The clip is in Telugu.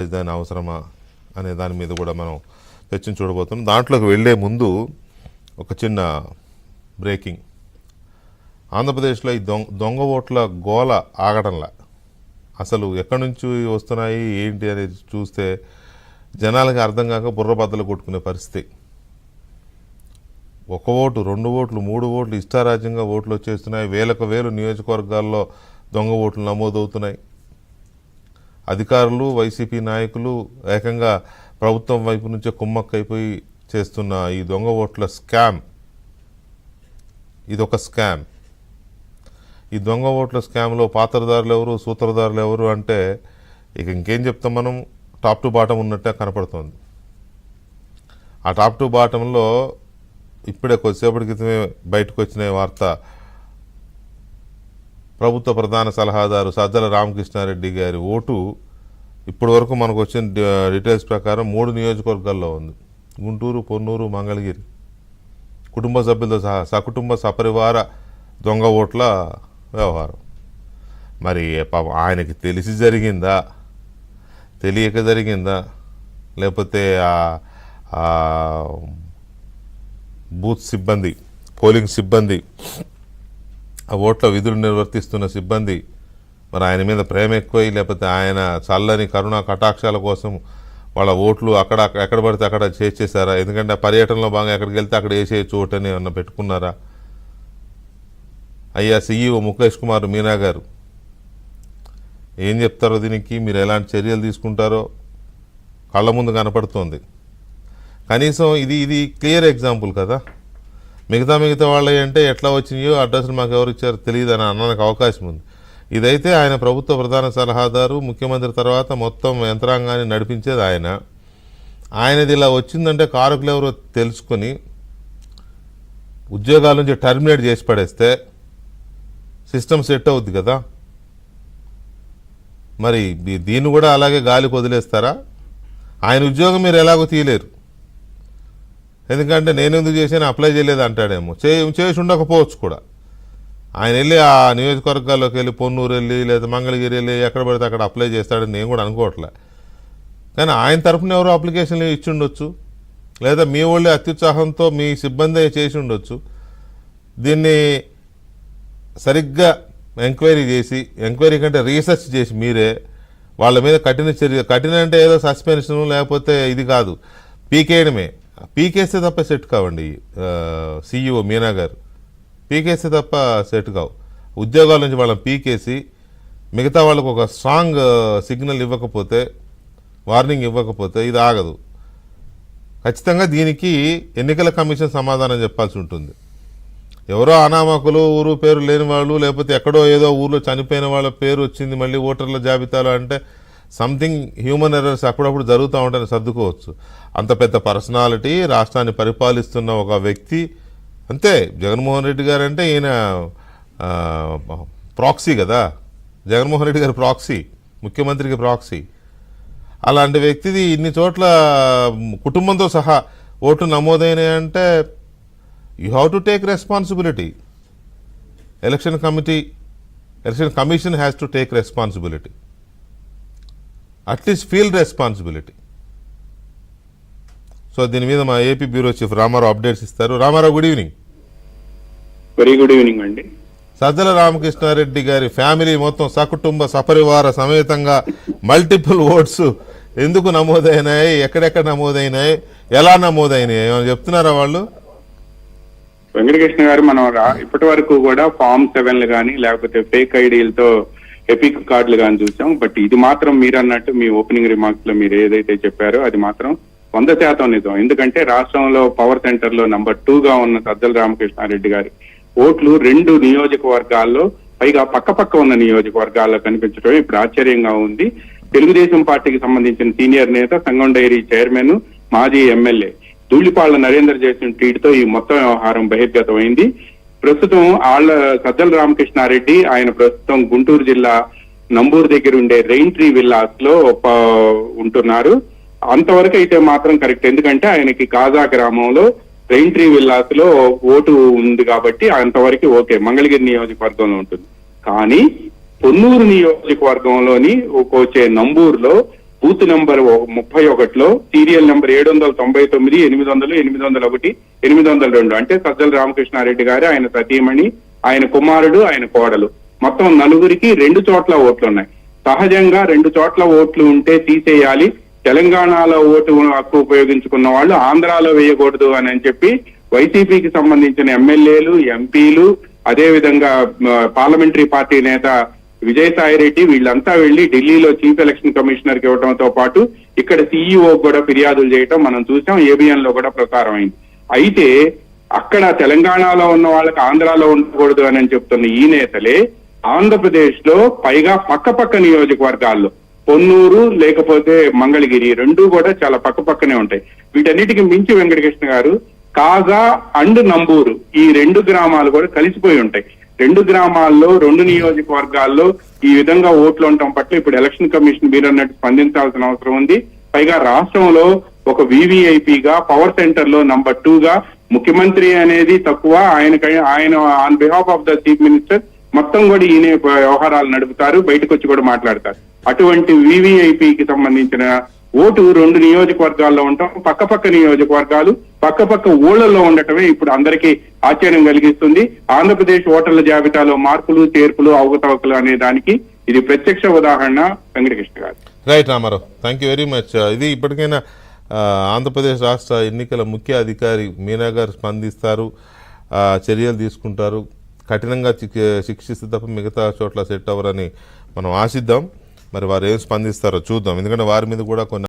రాజధాని అవసరమా అనే దాని మీద కూడా మనం చర్చను చూడబోతున్నాం. దాంట్లోకి వెళ్లే ముందు ఒక చిన్న బ్రేకింగ్. ఆంధ్రప్రదేశ్లో ఈ దొంగ ఓట్ల గోల ఆగడంలా. అసలు ఎక్కడి నుంచి వస్తున్నాయి ఏంటి అనేది చూస్తే జనాలకి అర్థం కాక బుర్రబద్దలు కొట్టుకునే పరిస్థితి. 1 ఓటు 2 ఓట్లు 3 ఓట్లు ఇష్టారాజ్యంగా ఓట్లు వచ్చేస్తున్నాయి. వేలకు వేలు నియోజకవర్గాల్లో దొంగ ఓట్లు నమోదవుతున్నాయి. అధికారులు వైసీపీ నాయకులు ఏకంగా ప్రభుత్వం వైపు నుంచే కుమ్మక్కైపోయి చేస్తున్న ఈ దొంగ ఓట్ల స్కామ్, ఇదొక స్కామ్. ఈ దొంగ ఓట్ల స్కామ్లో పాత్రదారులు ఎవరు, సూత్రధారులు ఎవరు అంటే ఇక ఇంకేం చెప్తాం మనం, టాప్ టు బాటం ఉన్నట్టే కనపడుతోంది. ఆ టాప్ టు బాటంలో ఇప్పుడే కొద్దిసేపటి క్రితమే బయటకు వచ్చిన వార్త, ప్రభుత్వ ప్రధాన సలహాదారు సజ్జల రామకృష్ణారెడ్డి గారి ఓటు ఇప్పటి వరకు మనకు వచ్చిన డీటెయిల్స్ ప్రకారం 3 నియోజకవర్గాల్లో ఉంది. గుంటూరు, పొన్నూరు, మంగళగిరి. కుటుంబ సభ్యులతో సహా సకుటుంబ సపరివార దొంగ ఓట్ల వ్యవహారం. మరి పాపం ఆయనకి తెలిసి జరిగిందా, తెలియక జరిగిందా, లేకపోతే బూత్ సిబ్బంది, పోలింగ్ సిబ్బంది, ఆ ఓట్ల విధులు నిర్వర్తిస్తున్న సిబ్బంది మరి ఆయన మీద ప్రేమ ఎక్కువై, లేకపోతే ఆయన చల్లని కరుణా కటాక్షాల కోసం వాళ్ళ ఓట్లు ఎక్కడ పడితే అక్కడ చేసేసారా? ఎందుకంటే పర్యటనలో భాగంగా ఎక్కడికి వెళ్తే అక్కడ వేసేయచ్చు ఓటు అని ఏమన్నా పెట్టుకున్నారా? అయ్యా సీఈఓ ముఖేష్ కుమార్ మీనా గారు ఏం చెప్తారో, దీనికి మీరు ఎలాంటి చర్యలు తీసుకుంటారో కళ్ళ ముందు కనపడుతోంది. కనీసం ఇది క్లియర్ ఎగ్జాంపుల్ కదా. మిగతా వాళ్ళు అంటే ఎట్లా వచ్చినాయో అడ్రస్లు మాకు ఎవరు ఇచ్చారో తెలియదు అని అనడానికి అవకాశం ఉంది. ఇదైతే ఆయన ప్రభుత్వ ప్రధాన సలహాదారు, ముఖ్యమంత్రి తర్వాత మొత్తం యంత్రాంగాన్ని నడిపించేది ఆయనది ఇలా వచ్చిందంటే కారకులు ఎవరో తెలుసుకొని ఉద్యోగాల నుంచి టర్మినేట్ చేసి పడేస్తే సిస్టమ్ సెట్ అవుద్ది కదా. మరి దీన్ని కూడా అలాగే గాలికి వదిలేస్తారా? ఆయన ఉద్యోగం మీరు ఎలాగో తీయలేరు. ఎందుకంటే నేను ఎందుకు చేసాను, అప్లై చేయలేదు అంటాడేమో. చేసి ఉండకపోవచ్చు కూడా. ఆయన వెళ్ళి ఆ నియోజకవర్గాల్లోకి వెళ్ళి పొన్నూరు వెళ్ళి లేదా మంగళగిరి వెళ్ళి ఎక్కడ పడితే అక్కడ అప్లై చేస్తాడని నేను కూడా అనుకోవట్లే. కానీ ఆయన తరఫున ఎవరో అప్లికేషన్లు ఇచ్చి ఉండొచ్చు, లేదా మీ వాళ్ళే అత్యుత్సాహంతో మీ సిబ్బంది చేసి ఉండొచ్చు. దీన్ని సరిగ్గా ఎంక్వైరీ చేసి, ఎంక్వైరీ కంటే రీసెర్చ్ చేసి మీరే వాళ్ళ మీద కఠిన అంటే ఏదో సస్పెన్షన్ లేకపోతే ఇది కాదు, పీకేయడమే. పీకేస్తే తప్ప సెట్ కావండి. సీఈఓ మీనా గారు పీకేస్తే తప్ప సెట్ కావు. ఉద్యోగాల నుంచి వాళ్ళని పీకేసి మిగతా వాళ్ళకు ఒక స్ట్రాంగ్ సిగ్నల్ ఇవ్వకపోతే, వార్నింగ్ ఇవ్వకపోతే ఇది ఆగదు. ఖచ్చితంగా దీనికి ఎన్నికల కమిషన్ సమాధానం చెప్పాల్సి ఉంటుంది. ఎవరో అనామకులు, ఊరు పేరు లేని వాళ్ళు, లేకపోతే ఎక్కడో ఏదో ఊర్లో చనిపోయిన వాళ్ళ పేరు వచ్చింది మళ్ళీ ఓటర్ల జాబితాలో అంటే సంథింగ్ హ్యూమన్ ఎర్రర్స్ అప్పుడప్పుడు జరుగుతూ ఉంటాయని సర్దుకోవచ్చు. అంత పెద్ద పర్సనాలిటీ, రాష్ట్రాన్ని పరిపాలిస్తున్న ఒక వ్యక్తి. అంతే, జగన్మోహన్ రెడ్డి గారు అంటే ఈయన ప్రాక్సీ కదా. జగన్మోహన్ రెడ్డి గారు ప్రాక్సీ, ముఖ్యమంత్రికి ప్రాక్సీ. అలాంటి వ్యక్తిది ఇన్ని చోట్ల కుటుంబంతో సహా ఓట్లు నమోదైనాయి అంటే you have to take responsibility. Election commission has to take responsibility, at least feel responsibility. So దీని మీద మా AP bureau chief Ramarao updates ఇస్తారు. Ramarao, good evening. Very good evening అండి. సజ్జల రామకృష్ణారెడ్డి గారి ఫ్యామిలీ మొత్తం సకుటుంబ సపరివార సమేతంగా మల్టిపుల్ ఓట్స్ ఎందుకు నమోదైనాయి, ఎక్కడెక్కడ నమోదైనాయి, ఎలా నమోదైనాయి ఏమైనా చెప్తున్నారా వాళ్ళు? వెంకటకృష్ణ గారు, మనం ఇప్పటి వరకు కూడా ఫామ్ 7 కానీ లేకపోతే ఫేక్ ఐడీలతో ఎపిక్ కార్డులు కానీ చూసాం. బట్ ఇది మాత్రం మీరు అన్నట్టు మీ ఓపెనింగ్ రిమార్క్స్ లో మీరు ఏదైతే చెప్పారో అది మాత్రం 100% నిజం. ఎందుకంటే రాష్ట్రంలో పవర్ సెంటర్ లో నంబర్ 2గా ఉన్న సజ్జల రామకృష్ణారెడ్డి గారి ఓట్లు 2 నియోజకవర్గాల్లో, పైగా పక్క ఉన్న నియోజకవర్గాల్లో కనిపించడం ఇప్పుడు ఆశ్చర్యంగా ఉంది. తెలుగుదేశం పార్టీకి సంబంధించిన సీనియర్ నేత, సంగం డైరీ చైర్మన్, మాజీ ఎమ్మెల్యే ధూళిపాళ్ల నరేందర్ చేసిన ట్వీట్ తో ఈ మొత్తం వ్యవహారం బహిర్గతమైంది. ప్రస్తుతం సజ్జల రామకృష్ణారెడ్డి ఆయన ప్రస్తుతం గుంటూరు జిల్లా నంబూరు దగ్గర ఉండే రెయిన్ ట్రీ విల్లాస్ లో ఉంటున్నారు. అంతవరకు అయితే మాత్రం కరెక్ట్. ఎందుకంటే ఆయనకి కాజా గ్రామంలో రెయిన్ ట్రీ విల్లాస్ లో ఓటు ఉంది కాబట్టి అంతవరకు ఓకే, మంగళగిరి నియోజకవర్గంలో ఉంటుంది. కానీ పొన్నూరు నియోజకవర్గంలోని వచ్చే నంబూరులో బూత్ నెంబర్ 31లో సీరియల్ నెంబర్ 799, 800, 801, 802 అంటే సజ్జల రామకృష్ణారెడ్డి గారు, ఆయన సతీమణి, ఆయన కుమారుడు, ఆయన కోడలు, మొత్తం 4కి 2 చోట్ల ఓట్లు ఉన్నాయి. సహజంగా 2 చోట్ల ఓట్లు ఉంటే తీసేయాలి, తెలంగాణలో ఓటు హక్కు ఉపయోగించుకున్న వాళ్ళు ఆంధ్రాలో వేయకూడదు అని చెప్పి వైసీపీకి సంబంధించిన ఎమ్మెల్యేలు, ఎంపీలు, అదే విధంగా పార్లమెంటరీ పార్టీ నేత విజయసాయి రెడ్డి వీళ్ళంతా వెళ్లి ఢిల్లీలో చీఫ్ ఎలక్షన్ కమిషనర్ కి ఇవ్వడంతో పాటు ఇక్కడ సీఈఓ కూడా ఫిర్యాదులు చేయటం మనం చూసాం, ఏబిఎన్ లో కూడా ప్రసారం అయింది. అయితే అక్కడ తెలంగాణలో ఉన్న వాళ్ళకి ఆంధ్రాలో ఉండకూడదు అని చెప్తున్న ఈ నేతలే ఆంధ్రప్రదేశ్ లో పైగా పక్క నియోజకవర్గాల్లో పొన్నూరు లేకపోతే మంగళగిరి 2 కూడా చాలా పక్కనే ఉంటాయి. వీటన్నిటికి మించి వెంకటకృష్ణ గారు కాగా అండ్ నంబూరు ఈ 2 గ్రామాలు కూడా కలిసిపోయి ఉంటాయి. 2 గ్రామాల్లో 2 నియోజకవర్గాల్లో ఈ విధంగా ఓట్లు ఉండటం పట్ల ఇప్పుడు ఎలక్షన్ కమిషన్ మీరు అన్నట్టు స్పందించాల్సిన అవసరం ఉంది. పైగా రాష్ట్రంలో ఒక వివిఐపిగా పవర్ సెంటర్ లో నంబర్ 2గా ముఖ్యమంత్రి అనేది తక్కువ, ఆయన on behalf of the chief minister మొత్తం కూడా ఈయన వ్యవహారాలు నడుపుతారు, బయటకు వచ్చి కూడా మాట్లాడతారు. అటువంటి వివిఐపికి సంబంధించిన ఓటు 2 నియోజకవర్గాల్లో ఉండటం, పక్క నియోజకవర్గాలు పక్క ఊళ్ళల్లో ఉండటమే ఇప్పుడు అందరికీ ఆశ్చర్యం కలిగిస్తుంది. ఆంధ్రప్రదేశ్ ఓటర్ల జాబితాలో మార్పులు, చేర్పులు, అవకతవకలు అనే దానికి ఇది ప్రత్యక్ష ఉదాహరణ వెంకటకృష్ణ గారు. Right Ramarao, thank you very much. ఇది ఇప్పటికైనా ఆంధ్రప్రదేశ్ రాష్ట్ర ఎన్నికల ముఖ్య అధికారి మీనా గారు స్పందిస్తారు, చర్యలు తీసుకుంటారు, కఠినంగా శిక్షిస్తే తప్ప మిగతా చోట్ల సెట్ అవ్వరని మనం ఆశిద్దాం. మరి వారు ఏం స్పందిస్తారో చూద్దాం, ఎందుకంటే వారి మీద కూడా కొన్ని